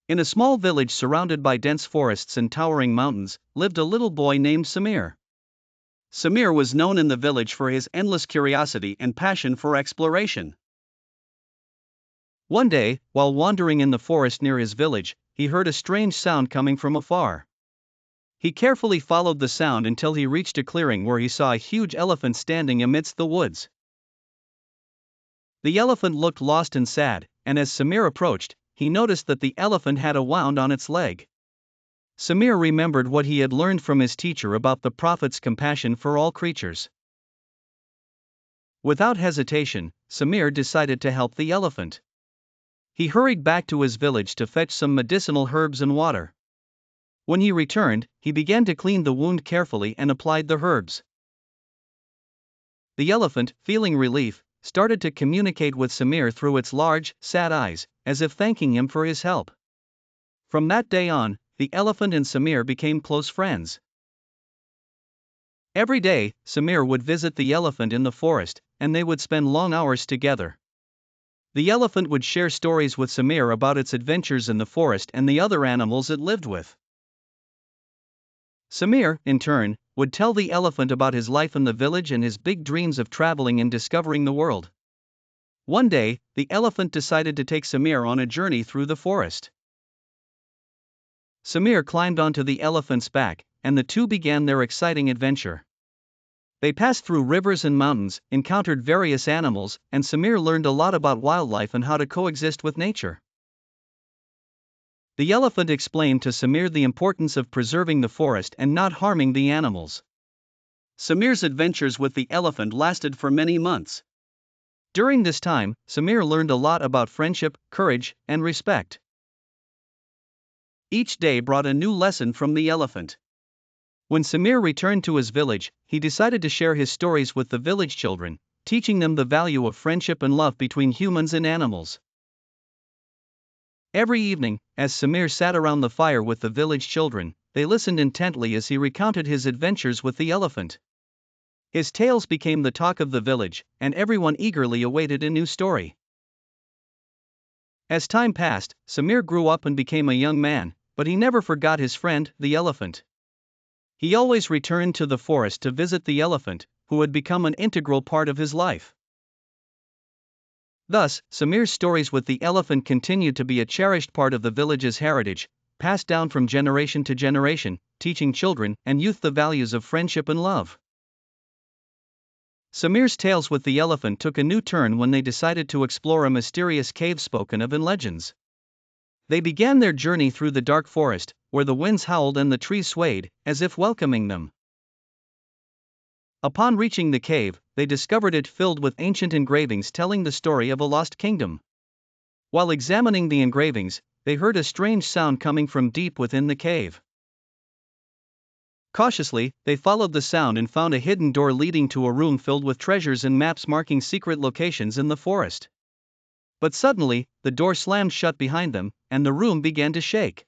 In a small village surrounded by dense forests and towering mountains, lived a little boy named Samir. Samir was known in the village for his endless curiosity and passion for exploration. One day, while wandering in the forest near his village, he heard a strange sound coming from afar. He carefully followed the sound until he reached a clearing where he saw a huge elephant standing amidst the woods. The elephant looked lost and sad, and as Samir approached, he noticed that the elephant had a wound on its leg. Samir remembered what he had learned from his teacher about the Prophet's compassion for all creatures. Without hesitation, Samir decided to help the elephant. He hurried back to his village to fetch some medicinal herbs and water. When he returned, he began to clean the wound carefully and applied the herbs. The elephant, feeling relief, started to communicate with Samir through its large, sad eyes, as if thanking him for his help. From that day on, the elephant and Samir became close friends. Every day, Samir would visit the elephant in the forest, and they would spend long hours together. The elephant would share stories with Samir about its adventures in the forest and the other animals it lived with. Samir, in turn, would tell the elephant about his life in the village and his big dreams of traveling and discovering the world. One day, the elephant decided to take Samir on a journey through the forest. Samir climbed onto the elephant's back, and the two began their exciting adventure. They passed through rivers and mountains, encountered various animals, and Samir learned a lot about wildlife and how to coexist with nature. The elephant explained to Samir the importance of preserving the forest and not harming the animals. Samir's adventures with the elephant lasted for many months. During this time, Samir learned a lot about friendship, courage, and respect. Each day brought a new lesson from the elephant. When Samir returned to his village, he decided to share his stories with the village children, teaching them the value of friendship and love between humans and animals. Every evening, as Samir sat around the fire with the village children, they listened intently as he recounted his adventures with the elephant. His tales became the talk of the village, and everyone eagerly awaited a new story. As time passed, Samir grew up and became a young man, but he never forgot his friend, the elephant. He always returned to the forest to visit the elephant, who had become an integral part of his life. Thus, Samir's stories with the elephant continued to be a cherished part of the village's heritage, passed down from generation to generation, teaching children and youth the values of friendship and love. Samir's tales with the elephant took a new turn when they decided to explore a mysterious cave spoken of in legends. They began their journey through the dark forest, where the winds howled and the trees swayed, as if welcoming them. Upon reaching the cave, they discovered it filled with ancient engravings telling the story of a lost kingdom. While examining the engravings, they heard a strange sound coming from deep within the cave. Cautiously, they followed the sound and found a hidden door leading to a room filled with treasures and maps marking secret locations in the forest. But suddenly, the door slammed shut behind them, and the room began to shake.